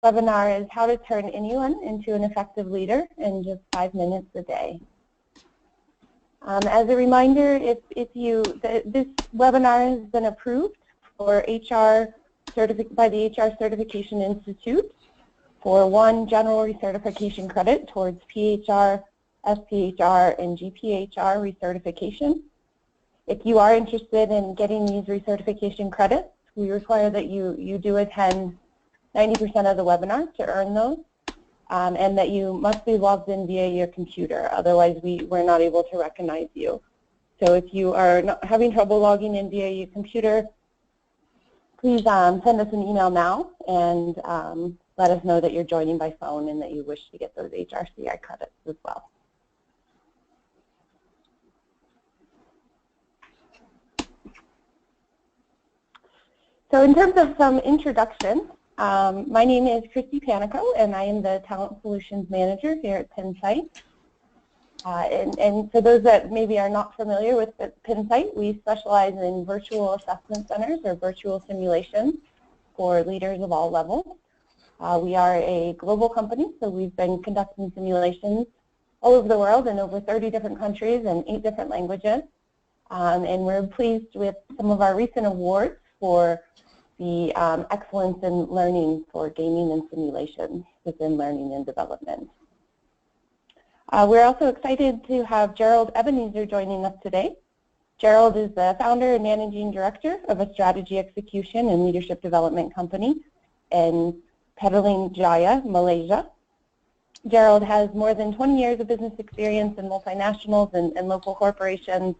webinar is how to turn anyone into an effective leader in just 5 minutes a day. As a reminder, this webinar has been approved for by the HR Certification Institute for 1 general recertification credit towards PHR, SPHR, and GPHR recertification. If you are interested in getting these recertification credits, we require that you do attend 90% of the webinar to earn those, and that you must be logged in via your computer. Otherwise, we're not able to recognize you. So if you are not having trouble logging in via your computer, please send us an email now and let us know that you're joining by phone and that you wish to get those HRCI credits as well. So in terms of some introduction, my name is Kristy Panicle, and I am the Talent Solutions Manager here at Pinsight. And for those that maybe are not familiar with Pinsight, we specialize in virtual assessment centers or virtual simulations for leaders of all levels. We are a global company, so we've been conducting simulations all over the world in over 30 different countries and 8 different languages. And we're pleased with some of our recent awards for the excellence in learning for gaming and simulations within learning and development. We're also excited to have Gerald Ebenezer joining us today. Gerald is the founder and managing director of a strategy execution and leadership development company in Petaling Jaya, Malaysia. Gerald has more than 20 years of business experience in multinationals and local corporations,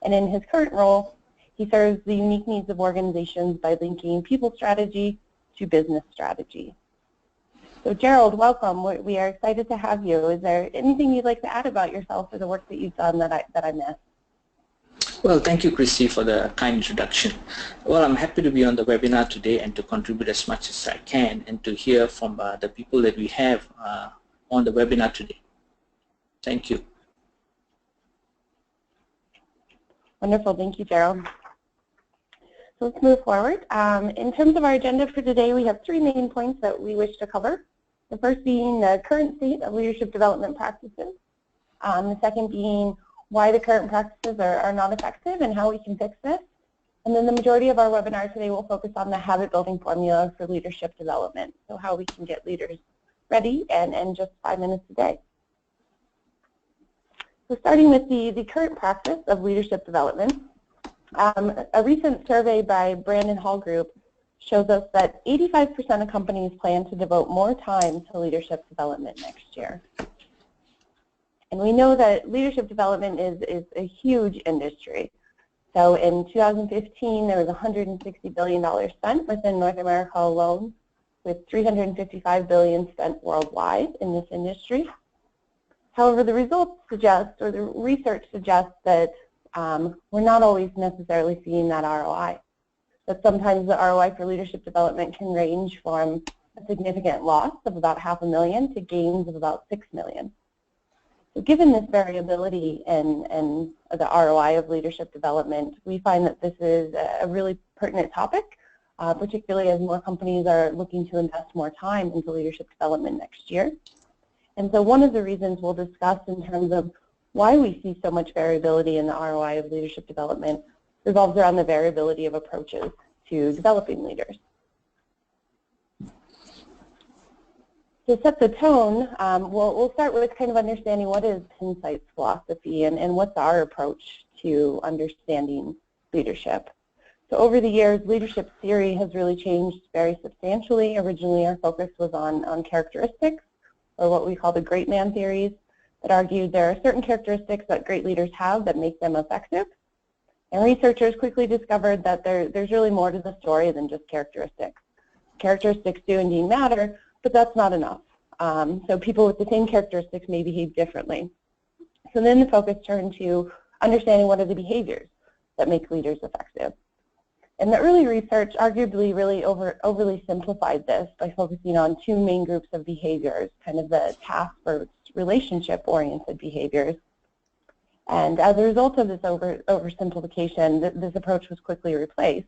and in his current role, he serves the unique needs of organizations by linking people strategy to business strategy. So Gerald, welcome. We are excited to have you. Is there anything you'd like to add about yourself or the work that you've done that I missed? Well, thank you, Kristy, for the kind introduction. Well, I'm happy to be on the webinar today and to contribute as much as I can and to hear from the people that we have on the webinar today. Thank you. Wonderful. Thank you, Gerald. So let's move forward. In terms of our agenda for today, we have 3 main points that we wish to cover. The first being the current state of leadership development practices. The second being why the current practices are not effective and how we can fix this. And then the majority of our webinar today will focus on the habit building formula for leadership development. So how we can get leaders ready and just 5 minutes a day. So starting with the current practice of leadership development. A recent survey by Brandon Hall Group shows us that 85% of companies plan to devote more time to leadership development next year. And we know that leadership development is a huge industry. So in 2015, there was $160 billion spent within North America alone, with $355 billion spent worldwide in this industry. However, the results suggest, or the research suggests that we're not always necessarily seeing that ROI. That sometimes the ROI for leadership development can range from a significant loss of about $500,000 to gains of about $6 million. So given this variability in the ROI of leadership development, we find that this is a really pertinent topic, particularly as more companies are looking to invest more time into leadership development next year. And so one of the reasons we'll discuss in terms of why we see so much variability in the ROI of leadership development revolves around the variability of approaches to developing leaders. To set the tone, we'll start with kind of understanding what is Pinsight's philosophy and what's our approach to understanding leadership. So over the years, leadership theory has really changed very substantially. Originally, our focus was on characteristics, or what we call the great man theories, that argued there are certain characteristics that great leaders have that make them effective. And researchers quickly discovered that there's really more to the story than just characteristics. Characteristics do indeed matter, but that's not enough. So people with the same characteristics may behave differently. So then the focus turned to understanding what are the behaviors that make leaders effective. And the early research arguably really overly simplified this by focusing on 2 main groups of behaviors, kind of the task versus relationship-oriented behaviors. And as a result of this oversimplification, this approach was quickly replaced.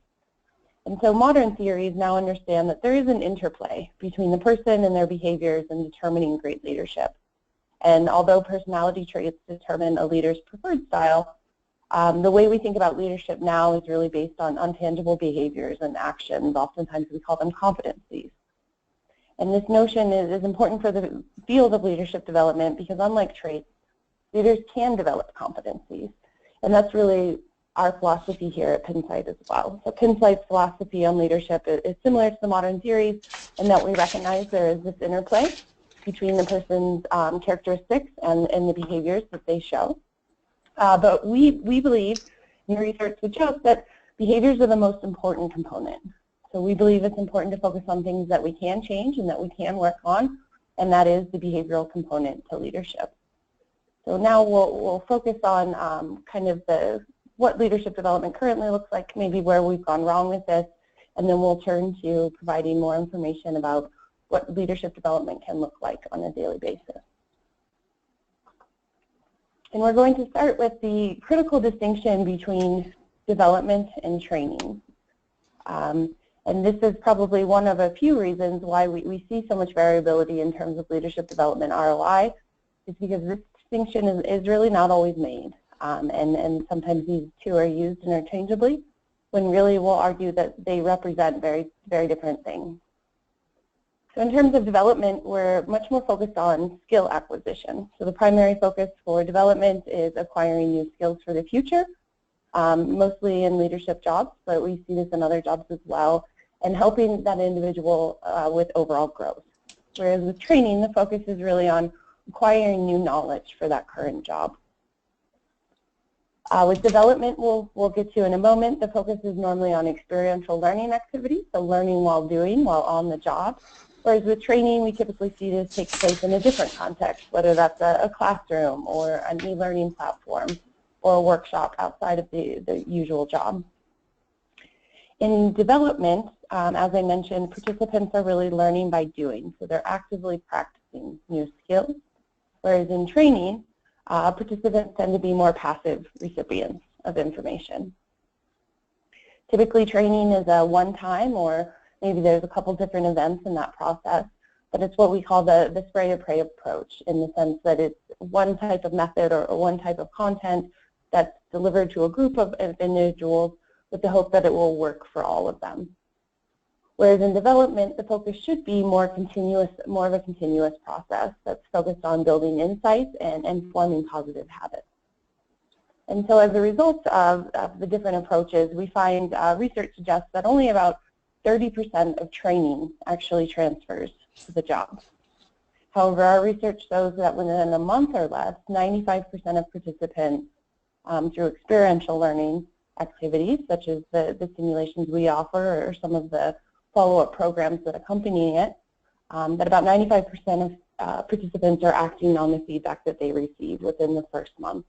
And so modern theories now understand that there is an interplay between the person and their behaviors in determining great leadership. And although personality traits determine a leader's preferred style, the way we think about leadership now is really based on tangible behaviors and actions. Oftentimes we call them competencies. And this notion is important for the field of leadership development because unlike traits, leaders can develop competencies. And that's really our philosophy here at Pinsight as well. So Pinsight's philosophy on leadership is similar to the modern theories in that we recognize there is this interplay between the person's characteristics and the behaviors that they show. But we believe, and research suggests, that behaviors are the most important component. So we believe it's important to focus on things that we can change and that we can work on, and that is the behavioral component to leadership. So now we'll focus on kind of what leadership development currently looks like, maybe where we've gone wrong with this, and then we'll turn to providing more information about what leadership development can look like on a daily basis. And we're going to start with the critical distinction between development and training. And this is probably one of a few reasons why we see so much variability in terms of leadership development ROI, is because this distinction is really not always made. And sometimes these two are used interchangeably, when really we'll argue that they represent very, very different things. So in terms of development, we're much more focused on skill acquisition. So the primary focus for development is acquiring new skills for the future, mostly in leadership jobs, but we see this in other jobs as well, and helping that individual with overall growth. Whereas with training, the focus is really on acquiring new knowledge for that current job. With development, we'll get to in a moment, the focus is normally on experiential learning activities, so learning while doing, while on the job. Whereas with training, we typically see this take place in a different context, whether that's a classroom or an e-learning platform or a workshop outside of the usual job. In development, as I mentioned, participants are really learning by doing, so they're actively practicing new skills. Whereas in training, participants tend to be more passive recipients of information. Typically, training is a one-time, or maybe there's a couple different events in that process, but it's what we call the spray or pray approach, in the sense that it's one type of method or one type of content that's delivered to a group of individuals with the hope that it will work for all of them. Whereas in development, the focus should be more of a continuous process that's focused on building insights and forming positive habits. And so as a result of the different approaches, we find research suggests that only about 30% of training actually transfers to the job. However, our research shows that within a month or less, 95% of participants through experiential learning activities, such as the simulations we offer or some of the follow-up programs that accompany it, that about 95% of participants are acting on the feedback that they receive within the first month.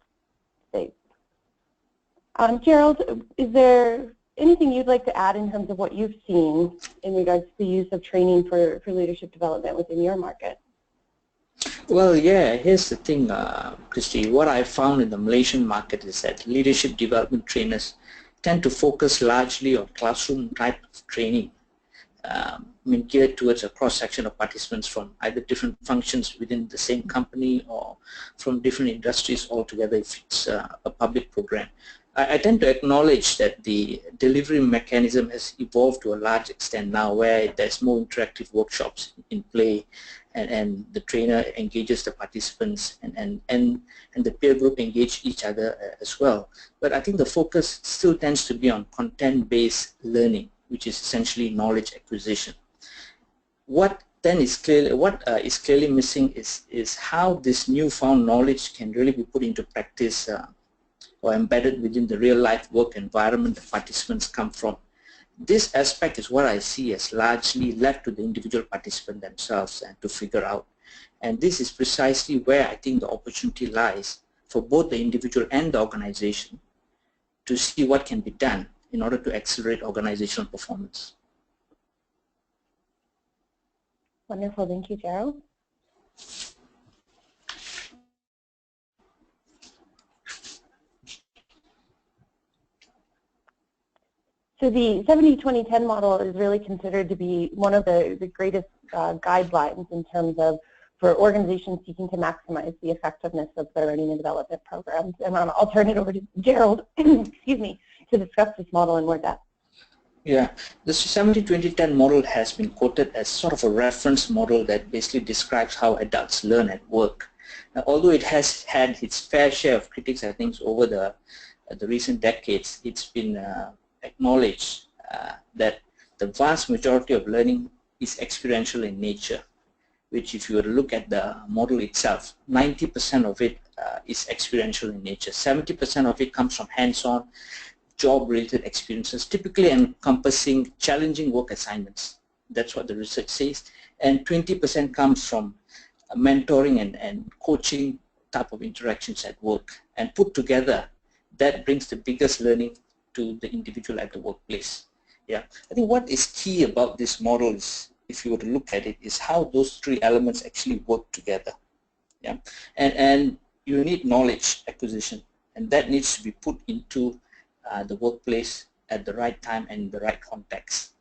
Gerald, is there anything you'd like to add in terms of what you've seen in regards to the use of training for leadership development within your market? Well, yeah, here's the thing, Kristy. What I found in the Malaysian market is that leadership development trainers tend to focus largely on classroom type of training, geared towards a cross-section of participants from either different functions within the same company or from different industries altogether if it's a public program. I tend to acknowledge that the delivery mechanism has evolved to a large extent now, where there's more interactive workshops in play, and the trainer engages the participants, and the peer group engage each other as well. But I think the focus still tends to be on content-based learning, which is essentially knowledge acquisition. What then is clearly missing is how this newfound knowledge can really be put into practice or embedded within the real-life work environment the participants come from. This aspect is what I see as largely left to the individual participant themselves and to figure out. And this is precisely where I think the opportunity lies for both the individual and the organization to see what can be done in order to accelerate organizational performance. Wonderful. Thank you, Gerald. So the 70-20-10 model is really considered to be one of the greatest guidelines in terms of for organizations seeking to maximize the effectiveness of their learning and development programs. And I'll turn it over to Gerald, excuse me, to discuss this model in more depth. Yeah, the 70-20-10 model has been quoted as sort of a reference model that basically describes how adults learn at work. Now, although it has had its fair share of critics, I think, over the recent decades, it's been acknowledged that the vast majority of learning is experiential in nature, which if you were to look at the model itself, 90% of it is experiential in nature. 70% of it comes from hands-on, job-related experiences, typically encompassing challenging work assignments. That's what the research says. And 20% comes from mentoring and coaching type of interactions at work. And put together, that brings the biggest learning to the individual at the workplace. Yeah, I think what is key about this model is, if you were to look at it, is how those three elements actually work together. Yeah, and you need knowledge acquisition, and that needs to be put into the workplace at the right time and in the right context,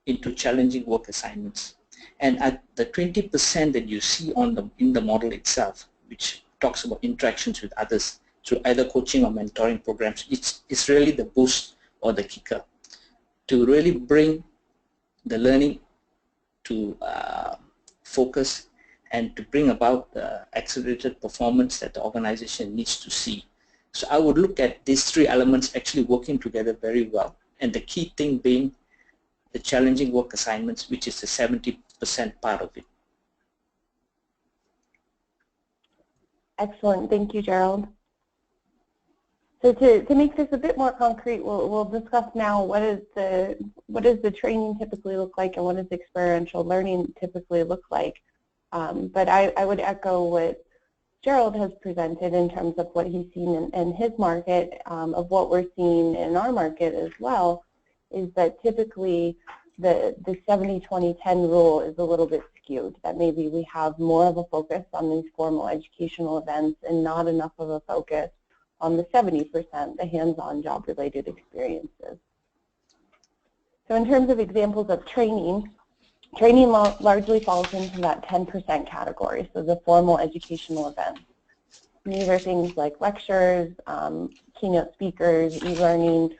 into challenging work assignments. And at the 20% that you see in the model itself, which talks about interactions with others through either coaching or mentoring programs, it's really the boost or the kicker to really bring the learning to focus and to bring about the accelerated performance that the organization needs to see. So I would look at these three elements actually working together very well, and the key thing being the challenging work assignments, which is the 70% part of it. Excellent, thank you, Gerald. So to make this a bit more concrete, we'll discuss now what does the training typically look like and what does experiential learning typically look like. But I would echo what Gerald has presented in terms of what he's seen in his market, of what we're seeing in our market as well, is that typically the 70-20-10 rule is a little bit skewed, that maybe we have more of a focus on these formal educational events and not enough of a focus on the 70%, the hands-on job-related experiences. So in terms of examples of training largely falls into that 10% category, so the formal educational events. And these are things like lectures, keynote speakers, e-learning.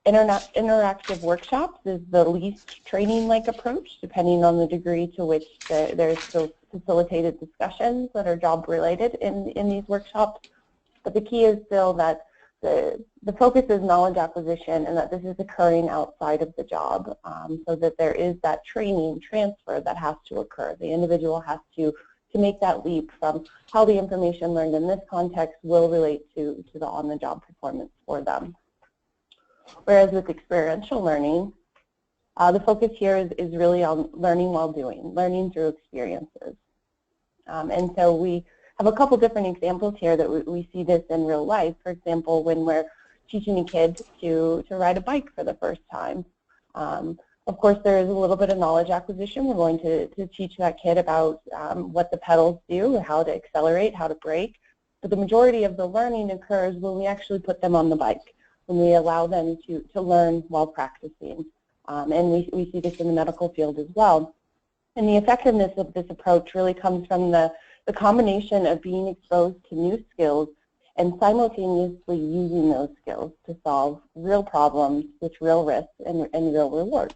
Interactive workshops is the least training-like approach, depending on the degree to which there's still facilitated discussions that are job-related in these workshops. But the key is still that the focus is knowledge acquisition and that this is occurring outside of the job, so that there is that training transfer that has to occur. The individual has to make that leap from how the information learned in this context will relate to the on-the-job performance for them. Whereas with experiential learning, the focus here is really on learning while doing, learning through experiences. And so we have a couple different examples here that we see this in real life. For example, when we're teaching a kid to ride a bike for the first time. Of course, there is a little bit of knowledge acquisition. We're going to teach that kid about what the pedals do, how to accelerate, how to brake. But the majority of the learning occurs when we actually put them on the bike, when we allow them to learn while practicing. And we see this in the medical field as well. And the effectiveness of this approach really comes from the combination of being exposed to new skills and simultaneously using those skills to solve real problems with real risks and real rewards.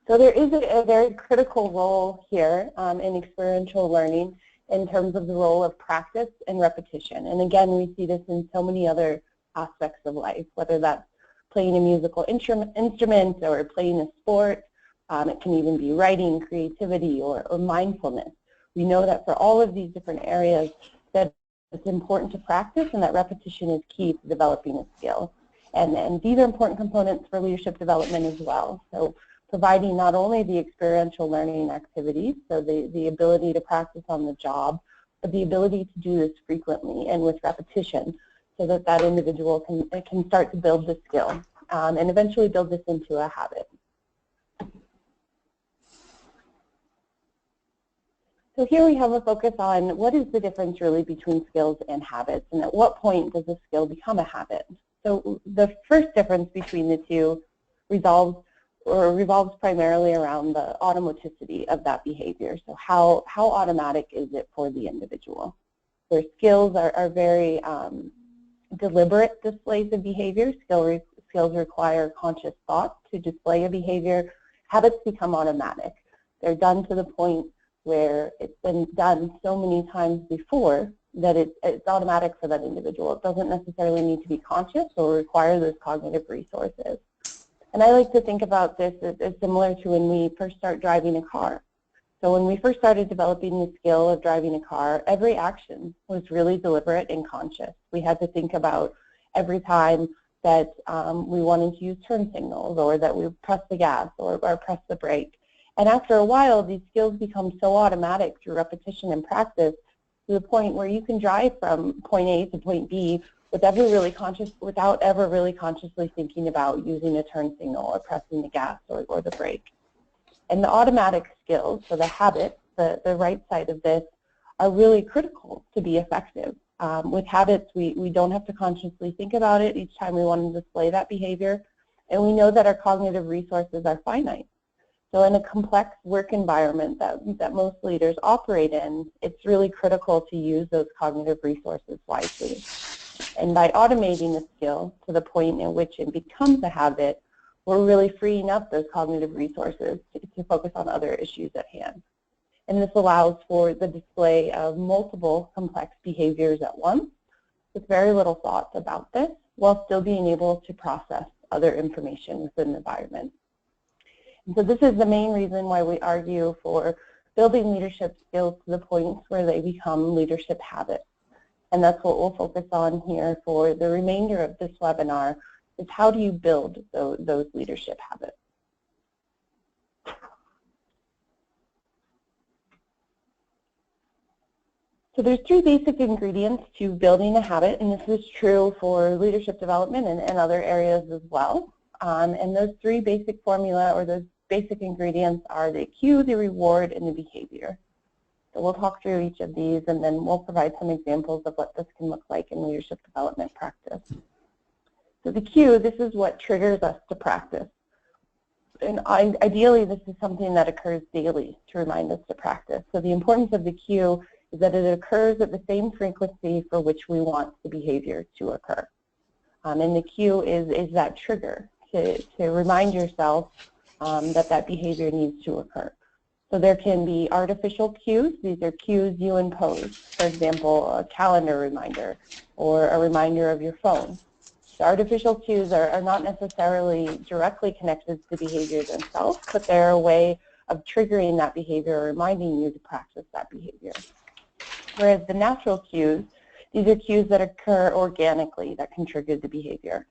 So there is a very critical role here in experiential learning in terms of the role of practice and repetition. And again, we see this in so many other aspects of life, whether that's playing a musical instrument or playing a sport. It can even be writing, creativity, or mindfulness. We know that for all of these different areas that it's important to practice and that repetition is key to developing a skill. And these are important components for leadership development as well. So providing not only the experiential learning activities, so the ability to practice on the job, but the ability to do this frequently and with repetition so that that individual can start to build the skill and eventually build this into a habit. So here we have a focus on what is the difference really between skills and habits, and at what point does a skill become a habit. So the first difference between the two revolves primarily around the automaticity of that behavior. So how automatic is it for the individual? Where skills are very deliberate displays of behavior. Skills require conscious thought to display a behavior. Habits become automatic. They're done to the point where it's been done so many times before that it's automatic for that individual. It doesn't necessarily need to be conscious or require those cognitive resources. And I like to think about this as similar to when we first start driving a car. So when we first started developing the skill of driving a car, every action was really deliberate and conscious. We had to think about every time that we wanted to use turn signals, or that we press the gas or press the brake. And after a while, these skills become so automatic through repetition and practice to the point where you can drive from point A to point B without ever really consciously thinking about using a turn signal or pressing the gas or the brake. And the automatic skills, so the habits, the right side of this, are really critical to be effective. With habits, we don't have to consciously think about it each time we want to display that behavior, and we know that our cognitive resources are finite. So in a complex work environment that most leaders operate in, it's really critical to use those cognitive resources wisely. And by automating the skill to the point in which it becomes a habit, we're really freeing up those cognitive resources to focus on other issues at hand. And this allows for the display of multiple complex behaviors at once with very little thought about this, while still being able to process other information within the environment. And so this is the main reason why we argue for building leadership skills to the point where they become leadership habits. And that's what we'll focus on here for the remainder of this webinar, is how do you build those leadership habits. So there's three basic ingredients to building a habit, and this is true for leadership development and other areas as well. And those three basic formula, or those basic ingredients, are the cue, the reward, and the behavior. So we'll talk through each of these, and then we'll provide some examples of what this can look like in leadership development practice. So the cue, this is what triggers us to practice. And ideally, this is something that occurs daily to remind us to practice. So the importance of the cue is that it occurs at the same frequency for which we want the behavior to occur. And the cue is that trigger to remind yourself that behavior needs to occur. So there can be artificial cues. These are cues you impose. For example, a calendar reminder or a reminder of your phone. The artificial cues are not necessarily directly connected to the behavior themselves, but they're a way of triggering that behavior or reminding you to practice that behavior. Whereas the natural cues, these are cues that occur organically that can trigger the behavior.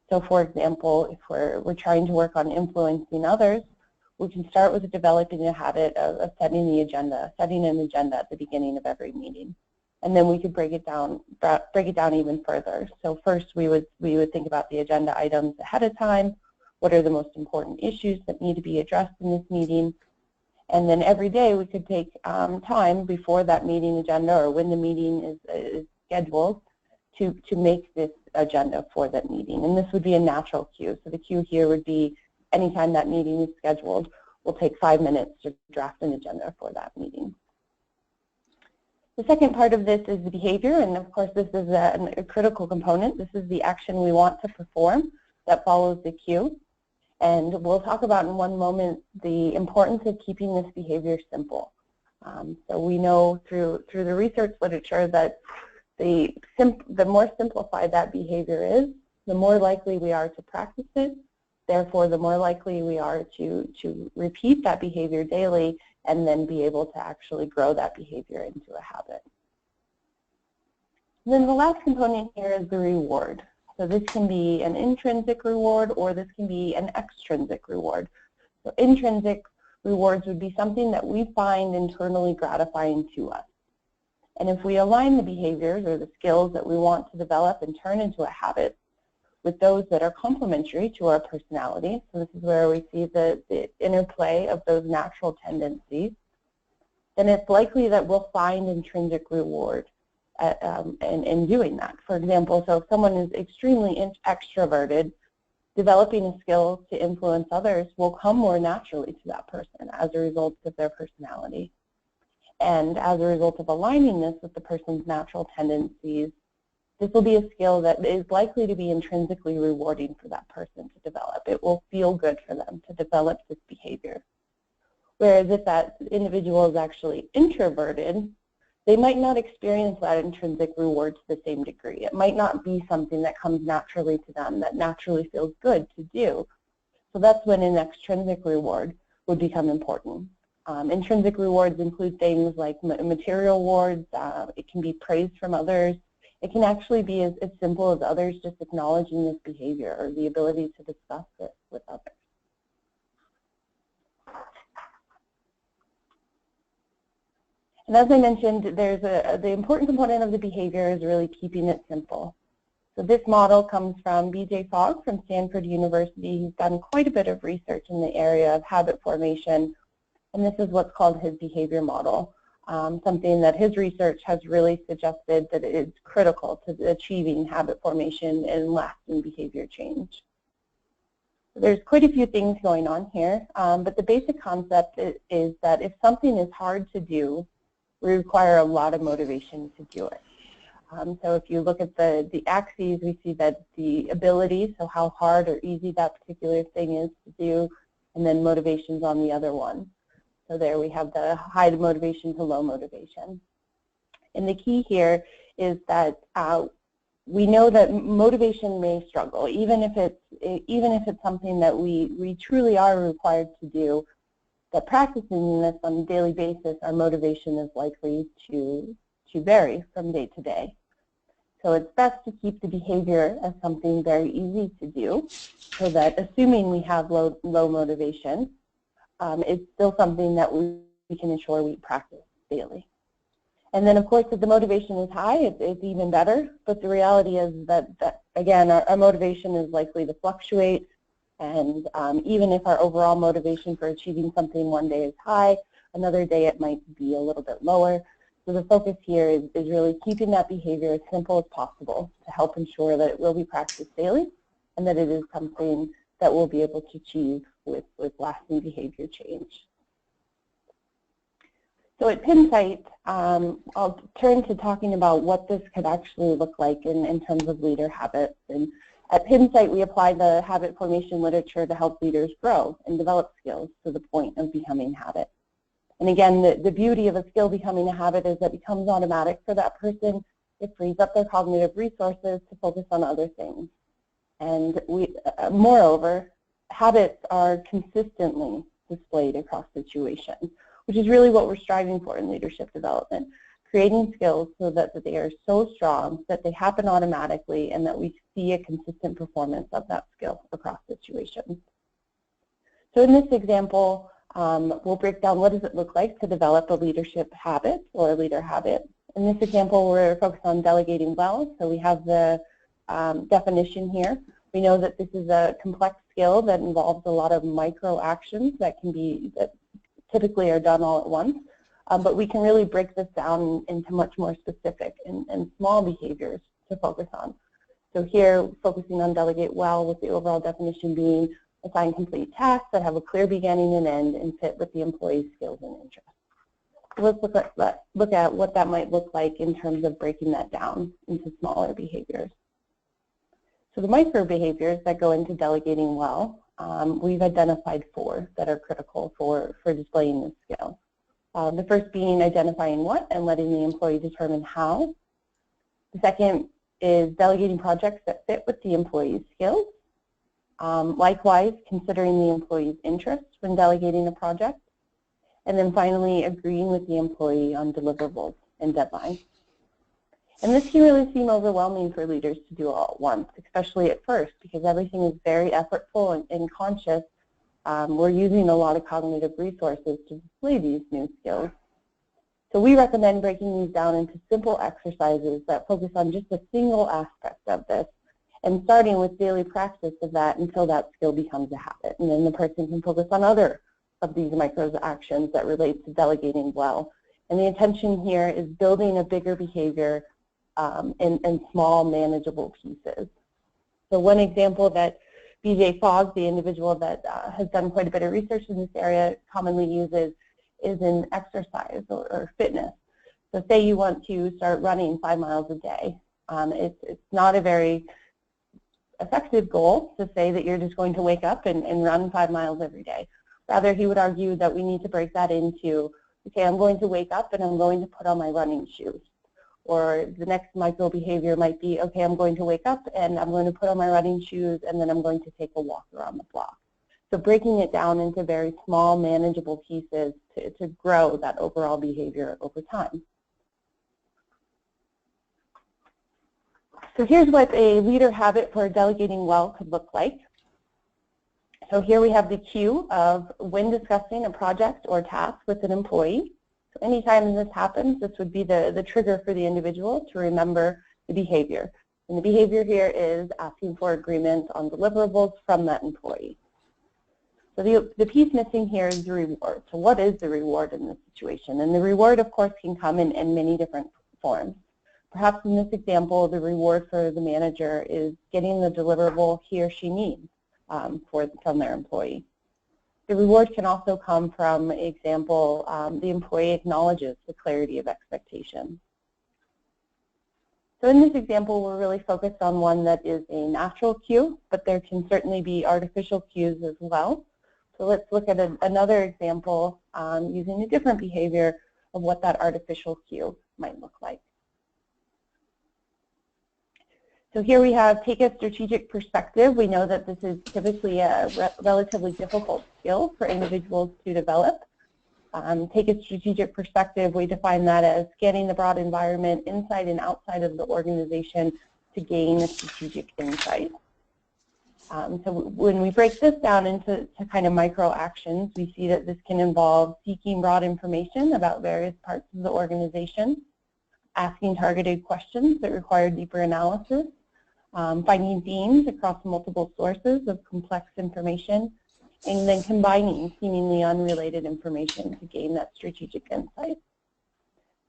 So for example, if we're trying to work on influencing others, we can start with developing a habit of setting an agenda at the beginning of every meeting. And then we could break it down even further. So first we would think about the agenda items ahead of time. What are the most important issues that need to be addressed in this meeting? And then every day we could take time before that meeting agenda, or when the meeting is scheduled, to make this agenda for that meeting. And this would be a natural cue. So the cue here would be anytime that meeting is scheduled, we'll take 5 minutes to draft an agenda for that meeting. The second part of this is the behavior, and of course this is a critical component. This is the action we want to perform that follows the cue. And we'll talk about in one moment the importance of keeping this behavior simple. So we know through the research literature that the more simplified that behavior is, the more likely we are to practice it. Therefore, the more likely we are to repeat that behavior daily and then be able to actually grow that behavior into a habit. And then the last component here is the reward. So this can be an intrinsic reward, or this can be an extrinsic reward. So intrinsic rewards would be something that we find internally gratifying to us. And if we align the behaviors or the skills that we want to develop and turn into a habit with those that are complementary to our personality, so this is where we see the interplay of those natural tendencies, then it's likely that we'll find intrinsic reward in doing that. For example, so if someone is extremely extroverted, developing a skill to influence others will come more naturally to that person as a result of their personality. And as a result of aligning this with the person's natural tendencies, this will be a skill that is likely to be intrinsically rewarding for that person to develop. It will feel good for them to develop this behavior. Whereas if that individual is actually introverted, they might not experience that intrinsic reward to the same degree. It might not be something that comes naturally to them, that naturally feels good to do. So that's when an extrinsic reward would become important. Intrinsic rewards include things like material rewards. It can be praise from others. It can actually be as simple as others just acknowledging this behavior or the ability to discuss this with others. And as I mentioned, there's the important component of the behavior is really keeping it simple. So this model comes from B.J. Fogg from Stanford University. He's done quite a bit of research in the area of habit formation, and this is what's called his behavior model, something that his research has really suggested that it is critical to achieving habit formation and lasting behavior change. There's quite a few things going on here, but the basic concept is that if something is hard to do, we require a lot of motivation to do it. So if you look at the axes, we see that the ability, so how hard or easy that particular thing is to do, and then motivation's on the other one. So there we have the high motivation to low motivation. And the key here is that we know that motivation may struggle, even if it's something that we truly are required to do. That practicing this on a daily basis, our motivation is likely to vary from day to day. So it's best to keep the behavior as something very easy to do, so that assuming we have low motivation, it's still something that we can ensure we practice daily. And then, of course, if the motivation is high, it's even better. But the reality is that again, our motivation is likely to fluctuate. And even if our overall motivation for achieving something one day is high, another day it might be a little bit lower. So the focus here is really keeping that behavior as simple as possible to help ensure that it will be practiced daily and that it is something that we'll be able to achieve with lasting behavior change. So at Pinsight, I'll turn to talking about what this could actually look like in terms of leader habits. And at Pinsight, we apply the habit formation literature to help leaders grow and develop skills to the point of becoming habit. And again, the beauty of a skill becoming a habit is that it becomes automatic for that person. It frees up their cognitive resources to focus on other things. And moreover, habits are consistently displayed across situations, which is really what we're striving for in leadership development. Creating skills so that they are so strong that they happen automatically and that we see a consistent performance of that skill across situations. So in this example, we'll break down what does it look like to develop a leadership habit or a leader habit. In this example, we're focused on delegating well, so we have the definition here. We know that this is a complex skill that involves a lot of micro actions that typically are done all at once. But we can really break this down into much more specific and small behaviors to focus on. So here, focusing on delegate well, with the overall definition being assign complete tasks that have a clear beginning and end and fit with the employee's skills and interests. So let's look at what that might look like in terms of breaking that down into smaller behaviors. So the micro behaviors that go into delegating well, we've identified 4 that are critical for displaying this skill. The first being identifying what and letting the employee determine how. The second is delegating projects that fit with the employee's skills. Likewise, considering the employee's interests when delegating a project. And then finally, agreeing with the employee on deliverables and deadlines. And this can really seem overwhelming for leaders to do all at once, especially at first, because everything is very effortful and conscious. We're using a lot of cognitive resources to display these new skills. So we recommend breaking these down into simple exercises that focus on just a single aspect of this and starting with daily practice of that until that skill becomes a habit. And then the person can focus on other of these micro actions that relate to delegating well And the intention here is building a bigger behavior in small, manageable pieces. So one example that BJ Fogg, the individual that has done quite a bit of research in this area, commonly uses is in exercise or fitness. So say you want to start running 5 miles a day. It's not a very effective goal to say that you're just going to wake up and run 5 miles every day. Rather, he would argue that we need to break that into, okay, I'm going to wake up and I'm going to put on my running shoes. Or the next micro behavior might be, okay, I'm going to wake up and I'm going to put on my running shoes and then I'm going to take a walk around the block. So breaking it down into very small, manageable pieces to grow that overall behavior over time. So here's what a leader habit for delegating well could look like. So here we have the cue of when discussing a project or task with an employee. So anytime this happens, this would be the trigger for the individual to remember the behavior. And the behavior here is asking for agreement on deliverables from that employee. So the piece missing here is the reward. So what is the reward in this situation? And the reward, of course, can come in many different forms. Perhaps in this example, the reward for the manager is getting the deliverable he or she needs from their employee. The reward can also come from, example, the employee acknowledges the clarity of expectation. So in this example, we're really focused on one that is a natural cue, but there can certainly be artificial cues as well. So let's look at another example using a different behavior of what that artificial cue might look like. So here we have take a strategic perspective. We know that this is typically a relatively difficult skill for individuals to develop. Take a strategic perspective, we define that as scanning the broad environment inside and outside of the organization to gain a strategic insight. So when we break this down into kind of micro actions, we see that this can involve seeking broad information about various parts of the organization, asking targeted questions that require deeper analysis, finding themes across multiple sources of complex information, and then combining seemingly unrelated information to gain that strategic insight.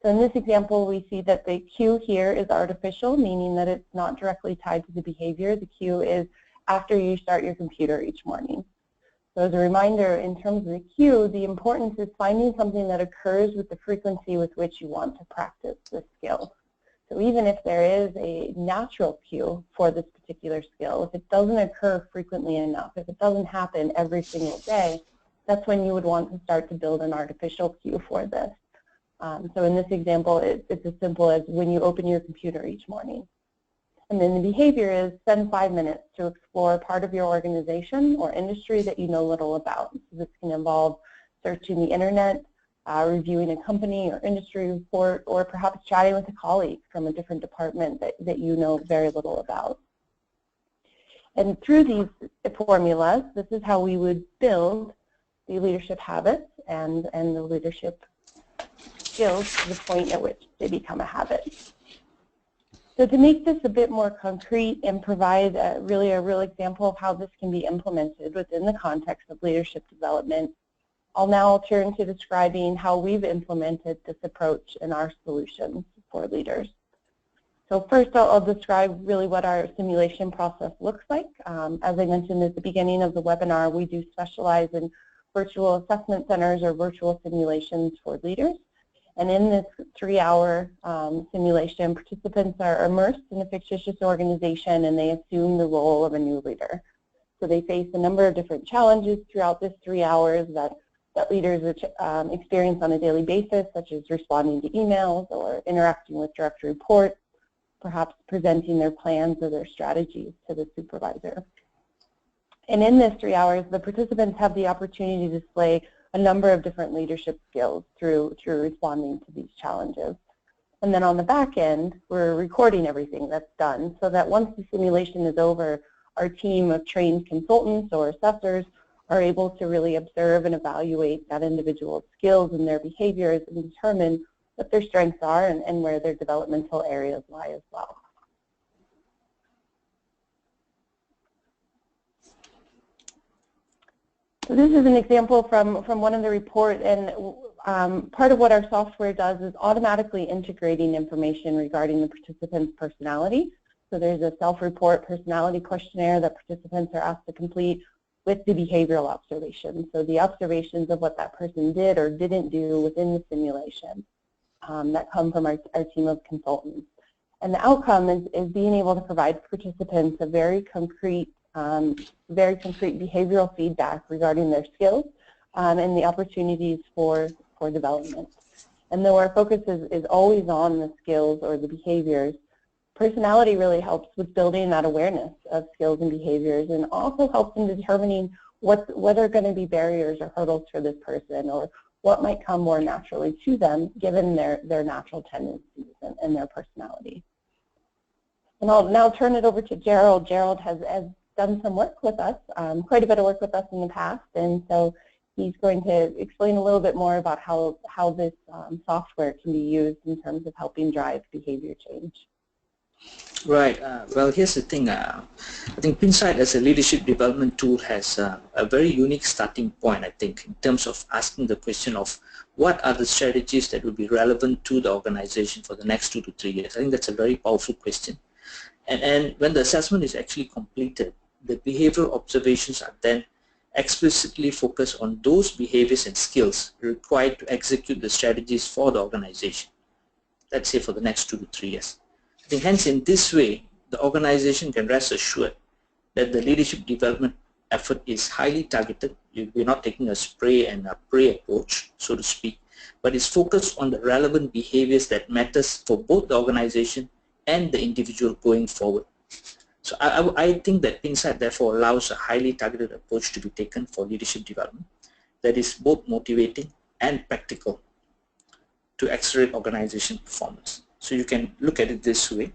So in this example, we see that the cue here is artificial, meaning that it's not directly tied to the behavior. The cue is after you start your computer each morning. So as a reminder, in terms of the cue, the importance is finding something that occurs with the frequency with which you want to practice this skill. So even if there is a natural cue for this particular skill, if it doesn't occur frequently enough, if it doesn't happen every single day, that's when you would want to start to build an artificial cue for this. So in this example, it's as simple as when you open your computer each morning. And then the behavior is spend 5 minutes to explore a part of your organization or industry that you know little about. So this can involve searching the internet, reviewing a company or industry report, or perhaps chatting with a colleague from a different department that you know very little about. And through these formulas, this is how we would build the leadership habits and the leadership skills to the point at which they become a habit. So to make this a bit more concrete and provide really a real example of how this can be implemented within the context of leadership development, I'll now turn to describing how we've implemented this approach in our solutions for leaders. So first I'll describe really what our simulation process looks like. As I mentioned at the beginning of the webinar, we do specialize in virtual assessment centers or virtual simulations for leaders. And in this 3-hour simulation, participants are immersed in a fictitious organization and they assume the role of a new leader. So they face a number of different challenges throughout this 3 hours that leaders experience on a daily basis, such as responding to emails or interacting with direct reports, perhaps presenting their plans or their strategies to the supervisor. And in this 3 hours, the participants have the opportunity to display a number of different leadership skills through responding to these challenges. And then on the back end, we're recording everything that's done so that once the simulation is over, our team of trained consultants or assessors are able to really observe and evaluate that individual's skills and their behaviors and determine what their strengths are and where their developmental areas lie as well. So this is an example from one of the reports, and part of what our software does is automatically integrating information regarding the participant's personality. So there's a self-report personality questionnaire that participants are asked to complete with the behavioral observations. So the observations of what that person did or didn't do within the simulation that come from our team of consultants. And the outcome is being able to provide participants a very concrete behavioral feedback regarding their skills and the opportunities for development. And though our focus is always on the skills or the behaviors, personality really helps with building that awareness of skills and behaviors, and also helps in determining what are going to be barriers or hurdles for this person, or what might come more naturally to them given their natural tendencies and their personality. And I'll now turn it over to Gerald. Gerald has done some work with us, quite a bit of work with us in the past, and so he's going to explain a little bit more about how this software can be used in terms of helping drive behavior change. Right. Well, here's the thing. I think Pinsight as a leadership development tool has a very unique starting point, I think, in terms of asking the question of what are the strategies that will be relevant to the organization for the next 2 to 3 years. I think that's a very powerful question. And when the assessment is actually completed, the behavioral observations are then explicitly focused on those behaviors and skills required to execute the strategies for the organization, let's say for the next 2 to 3 years. I think hence in this way, the organization can rest assured that the leadership development effort is highly targeted. We're not taking a spray and a pray approach, so to speak, but it's focused on the relevant behaviors that matters for both the organization and the individual going forward. So I think that Pinsight therefore allows a highly targeted approach to be taken for leadership development that is both motivating and practical to accelerate organization performance. So you can look at it this way.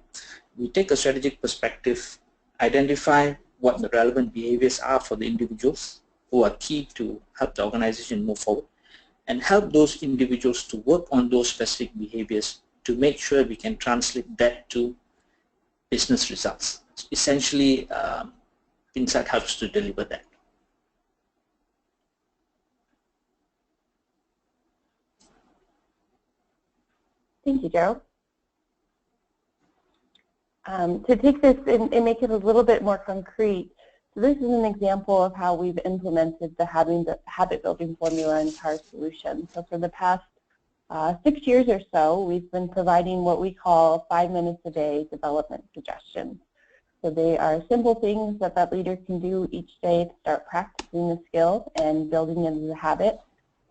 We take a strategic perspective, identify what the relevant behaviors are for the individuals who are key to help the organization move forward, and help those individuals to work on those specific behaviors to make sure we can translate that to business results. So essentially, Pinsight helps to deliver that. Thank you, Gerald. To take this and make it a little bit more concrete, so this is an example of how we've implemented the habit building formula in our solution. So for the past 6 years or so, we've been providing what we call 5 minutes a day development suggestions. So they are simple things that leader can do each day to start practicing the skill and building into the habit.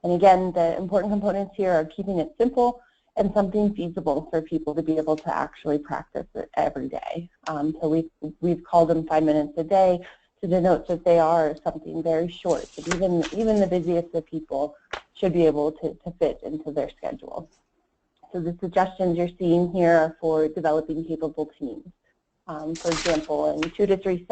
And again, the important components here are keeping it simple and something feasible for people to be able to actually practice it every day. So we've called them 5 minutes a day to denote that they are something very short, that even the busiest of people should be able to fit into their schedule. So the suggestions you're seeing here are for developing capable teams. For example, in 2 to 3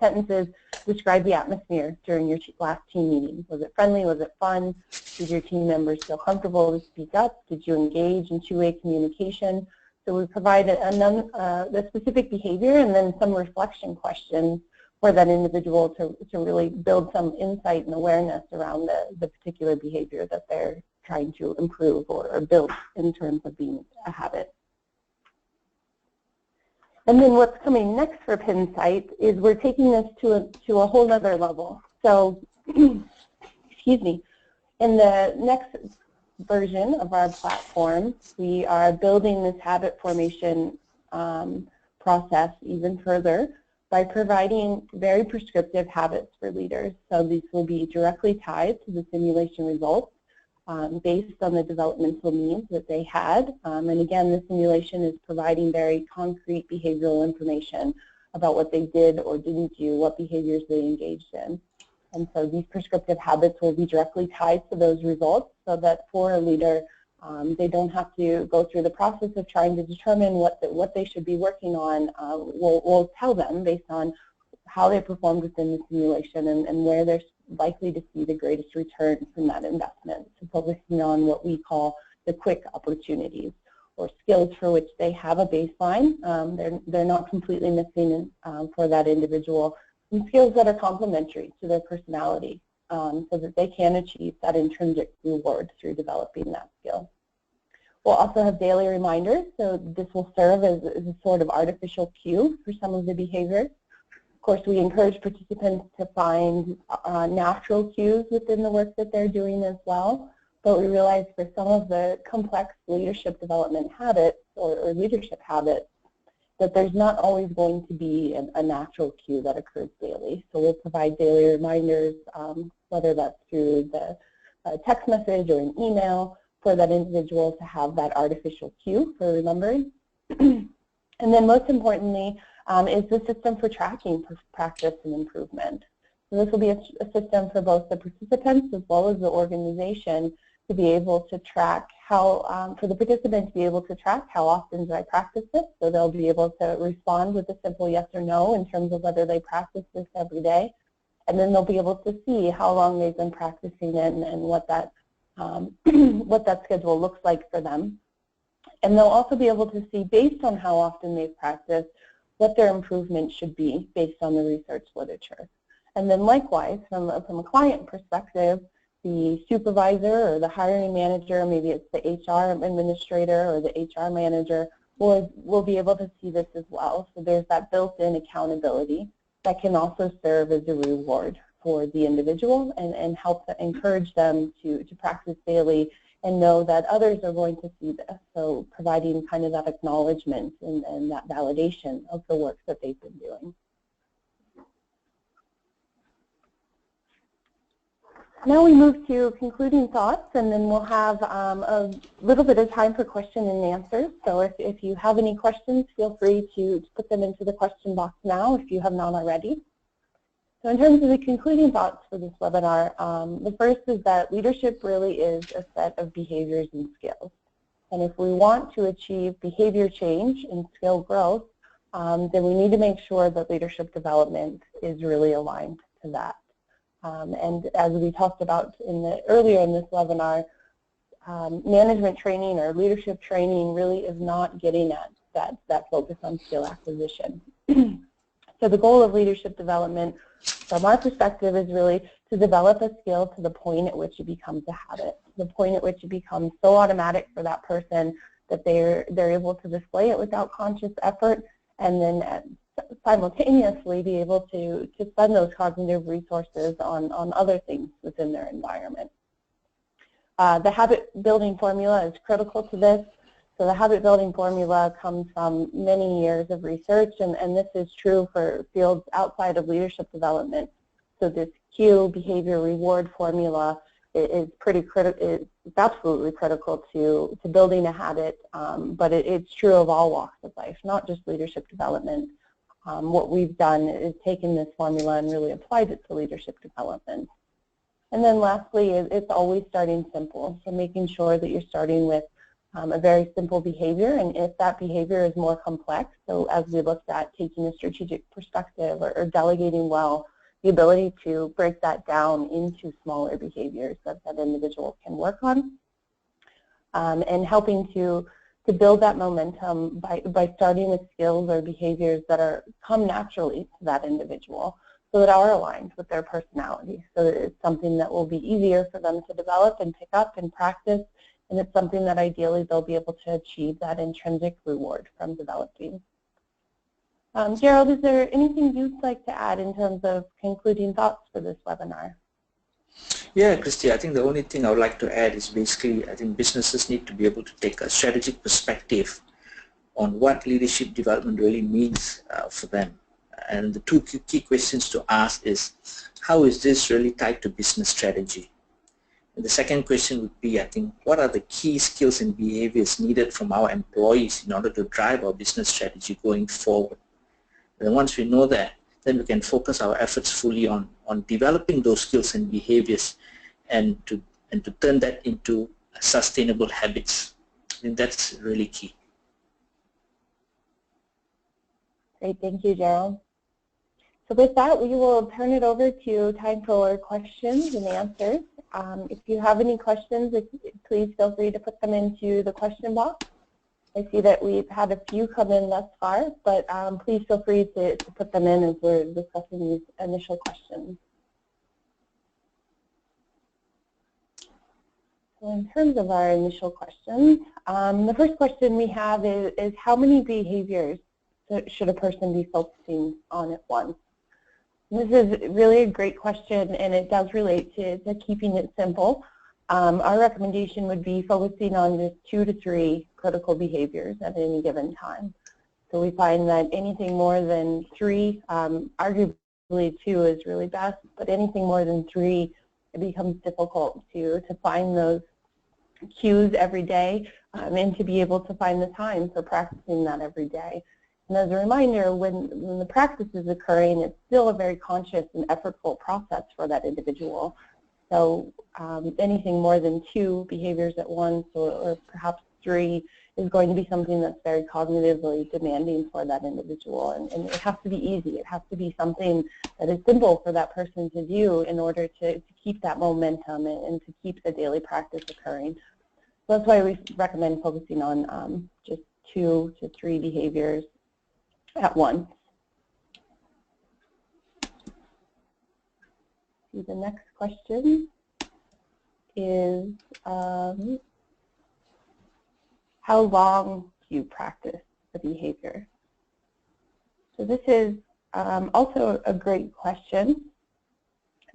sentences, describe the atmosphere during your last team meeting. Was it friendly? Was it fun? Did your team members feel comfortable to speak up? Did you engage in two-way communication? So we provide the specific behavior and then some reflection questions for that individual to really build some insight and awareness around the particular behavior that they're trying to improve or build in terms of being a habit. And then what's coming next for Pinsight is we're taking this to a whole other level. So, excuse me, in the next version of our platform, we are building this habit formation process even further by providing very prescriptive habits for leaders. So these will be directly tied to the simulation results based on the developmental needs that they had. And again, the simulation is providing very concrete behavioral information about what they did or didn't do, what behaviors they engaged in. And so these prescriptive habits will be directly tied to those results so that for a leader, they don't have to go through the process of trying to determine what they should be working on. We'll tell them based on how they performed within the simulation and where they're likely to see the greatest return from that investment. So focusing on what we call the quick opportunities or skills for which they have a baseline. They're not completely missing for that individual, and skills that are complementary to their personality. so that they can achieve that intrinsic reward through developing that skill. We'll also have daily reminders, so this will serve as a sort of artificial cue for some of the behaviors. Of course, we encourage participants to find natural cues within the work that they're doing as well, but we realize for some of the complex leadership development habits or leadership habits that there's not always going to be a natural cue that occurs daily. So we'll provide daily reminders, whether that's through the text message or an email, for that individual to have that artificial cue for remembering. And then most importantly is the system for tracking practice and improvement. So this will be a system for both the participants as well as the organization to be able to track how, for the participant to be able to track how often do I practice this, so they'll be able to respond with a simple yes or no in terms of whether they practice this every day. And then they'll be able to see how long they've been practicing it and what that schedule looks like for them. And they'll also be able to see, based on how often they've practiced, what their improvement should be based on the research literature. And then likewise, from a client perspective, the supervisor or the hiring manager, maybe it's the HR administrator or the HR manager, will be able to see this as well. So there's that built-in accountability that can also serve as a reward for the individual and help to encourage them to practice daily and know that others are going to see this. So providing kind of that acknowledgement and that validation of the work that they've been doing. Now we move to concluding thoughts, and then we'll have a little bit of time for question and answers. So if you have any questions, feel free to put them into the question box now if you have not already. So in terms of the concluding thoughts for this webinar, the first is that leadership really is a set of behaviors and skills. And if we want to achieve behavior change and skill growth, then we need to make sure that leadership development is really aligned to that. And as we talked about earlier in this webinar, management training or leadership training really is not getting at that focus on skill acquisition. So the goal of leadership development from our perspective is really to develop a skill to the point at which it becomes a habit, the point at which it becomes so automatic for that person that they're able to display it without conscious effort, and then simultaneously be able to spend those cognitive resources on other things within their environment. The habit building formula is critical to this. So the habit building formula comes from many years of research, and this is true for fields outside of leadership development. So this cue behavior reward formula is pretty critical. It's absolutely critical to building a habit, but it's true of all walks of life, not just leadership development. What we've done is taken this formula and really applied it to leadership development. And then lastly, it's always starting simple. So making sure that you're starting with a very simple behavior, and if that behavior is more complex, so as we looked at taking a strategic perspective or delegating well, the ability to break that down into smaller behaviors that individual can work on, and helping to build that momentum by starting with skills or behaviors that come naturally to that individual, so that are aligned with their personality, so that it's something that will be easier for them to develop and pick up and practice, and it's something that ideally they'll be able to achieve that intrinsic reward from developing. Gerald, is there anything you'd like to add in terms of concluding thoughts for this webinar? Yeah, Kristy, I think the only thing I would like to add is basically I think businesses need to be able to take a strategic perspective on what leadership development really means for them. And the two key questions to ask is, how is this really tied to business strategy? And the second question would be, I think, what are the key skills and behaviors needed from our employees in order to drive our business strategy going forward? And once we know that, then we can focus our efforts fully on developing those skills and behaviors and to turn that into sustainable habits. I think that's really key. Great, thank you, Gerald. So with that, we will turn it over to time for questions and answers. If you have any questions, please feel free to put them into the question box. I see that we've had a few come in thus far, but please feel free to put them in as we're discussing these initial questions. So in terms of our initial questions, the first question we have is how many behaviors should a person be focusing on at once? This is really a great question, and it does relate to keeping it simple. Our recommendation would be focusing on just 2 to 3 critical behaviors at any given time. So we find that anything more than 3, arguably 2 is really best, but anything more than 3, it becomes difficult to find those cues every day and to be able to find the time for practicing that every day. And as a reminder, when the practice is occurring, it's still a very conscious and effortful process for that individual. So anything more than 2 behaviors at once or perhaps 3 is going to be something that's very cognitively demanding for that individual. And it has to be easy. It has to be something that is simple for that person to do in order to keep that momentum and to keep the daily practice occurring. So that's why we recommend focusing on just 2 to 3 behaviors at once. The next question is how long do you practice the behavior? So this is also a great question.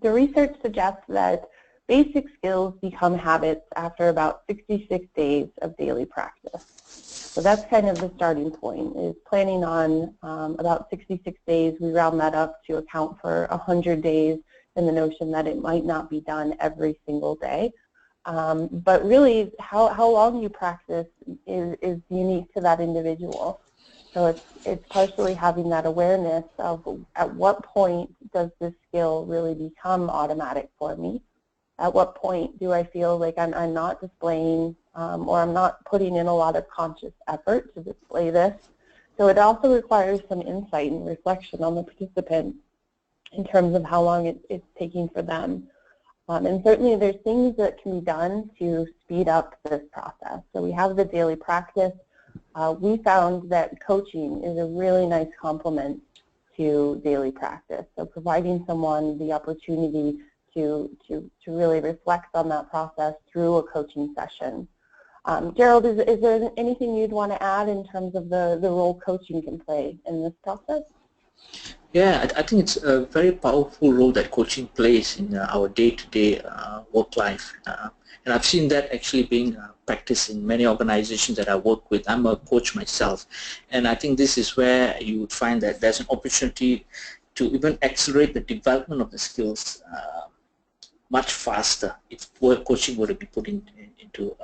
The research suggests that basic skills become habits after about 66 days of daily practice. So that's kind of the starting point, is planning on about 66 days. We round that up to account for 100 days in the notion that it might not be done every single day. But really, how long you practice is unique to that individual. So it's partially having that awareness of at what point does this skill really become automatic for me? At what point do I feel like I'm not displaying or I'm not putting in a lot of conscious effort to display this? So it also requires some insight and reflection on the participant in terms of how long it's taking for them. And certainly there's things that can be done to speed up this process. So we have the daily practice. We found that coaching is a really nice complement to daily practice. So providing someone the opportunity to really reflect on that process through a coaching session. Gerald, is there anything you'd want to add in terms of the role coaching can play in this process? Yeah, I think it's a very powerful role that coaching plays in our day-to-day work life. And I've seen that actually being practiced in many organizations that I work with. I'm a coach myself. And I think this is where you would find that there's an opportunity to even accelerate the development of the skills much faster if coaching were to be put into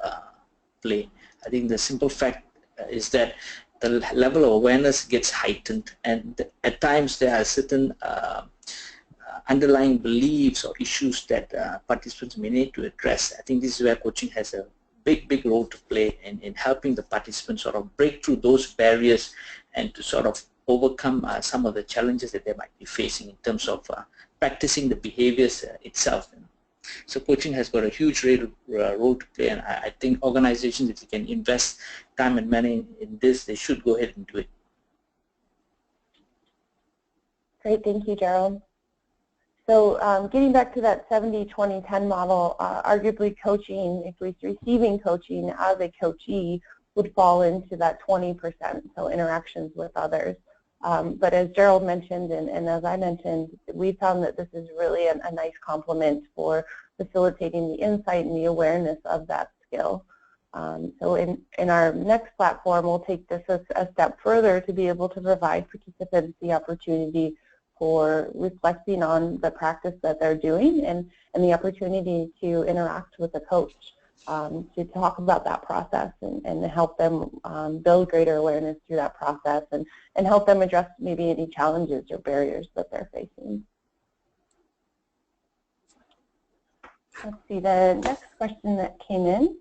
play. I think the simple fact is that the level of awareness gets heightened, and at times there are certain underlying beliefs or issues that participants may need to address. I think this is where coaching has a big role to play in helping the participants sort of break through those barriers and to sort of overcome some of the challenges that they might be facing in terms of practicing the behaviors itself. So coaching has got a huge role to play, and I think organizations, if they can invest time and money in this, they should go ahead and do it. Great, thank you, Gerald. So getting back to that 70-20-10 model, arguably coaching, at least receiving coaching as a coachee, would fall into that 20%, so interactions with others. But as Gerald mentioned and as I mentioned, we found that this is really a nice complement for facilitating the insight and the awareness of that skill. So in our next platform, we'll take this a step further to be able to provide participants the opportunity for reflecting on the practice that they're doing and the opportunity to interact with a coach to talk about that process and help them build greater awareness through that process and help them address maybe any challenges or barriers that they're facing. Let's see, the next question that came in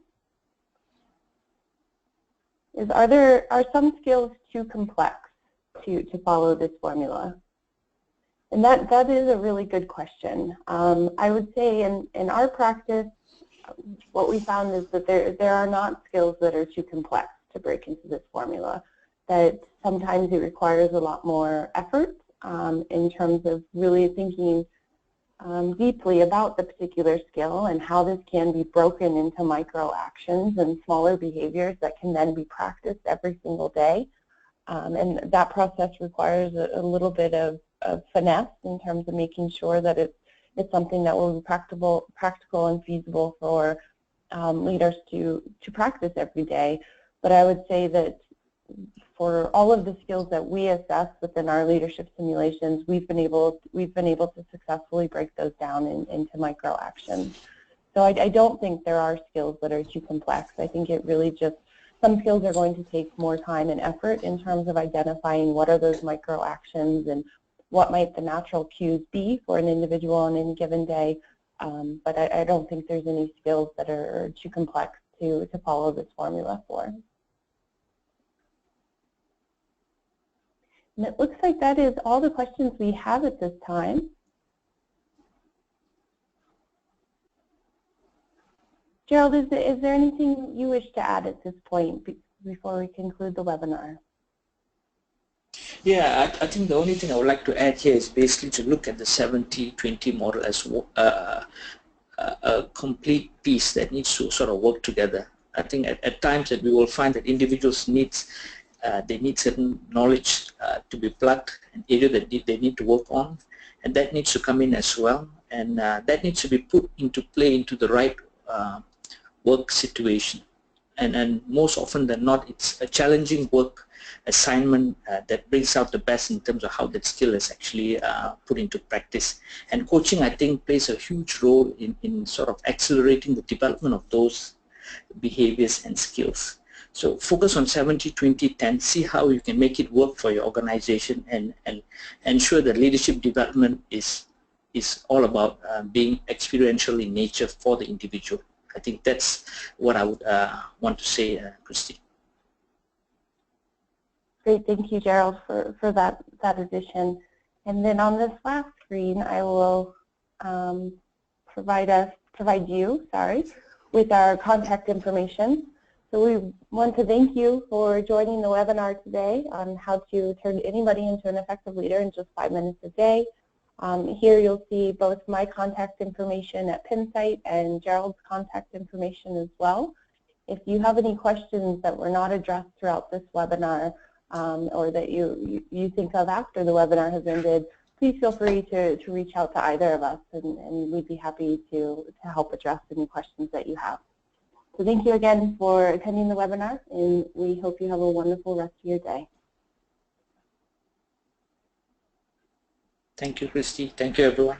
is, are some skills too complex to follow this formula? And that is a really good question. I would say in our practice, what we found is that there are not skills that are too complex to break into this formula, that sometimes it requires a lot more effort in terms of really thinking deeply about the particular skill and how this can be broken into micro actions and smaller behaviors that can then be practiced every single day. And that process requires a little bit of finesse in terms of making sure that it's something that will be practical and feasible for leaders to practice every day. But I would say that for all of the skills that we assess within our leadership simulations, we've been able to successfully break those down into micro actions. So I don't think there are skills that are too complex. I think it really just, some skills are going to take more time and effort in terms of identifying what are those micro actions and what might the natural cues be for an individual on any given day. But I don't think there's any skills that are too complex to follow this formula for. And it looks like that is all the questions we have at this time. Gerald, is there anything you wish to add at this point before we conclude the webinar? Yeah, I think the only thing I would like to add here is basically to look at the 70-20 model as a complete piece that needs to sort of work together. I think at times that we will find that individuals they need certain knowledge to be plugged, an area that they need to work on, and that needs to come in as well, and that needs to be put into play into the right work situation. And most often than not, it's a challenging work assignment that brings out the best in terms of how that skill is actually put into practice. And coaching, I think, plays a huge role in sort of accelerating the development of those behaviors and skills. So focus on 70-20-10, see how you can make it work for your organization, and ensure that leadership development is all about being experiential in nature for the individual. I think that's what I would want to say, Kristy. Great, thank you, Gerald, for that addition. And then on this last screen, I will provide you with our contact information. So we want to thank you for joining the webinar today on how to turn anybody into an effective leader in just 5 minutes a day. Here you'll see both my contact information at Pinsight and Gerald's contact information as well. If you have any questions that were not addressed throughout this webinar or that you think of after the webinar has ended, please feel free to reach out to either of us, and we'd be happy to help address any questions that you have. So thank you again for attending the webinar, and we hope you have a wonderful rest of your day. Thank you, Kristy. Thank you, everyone.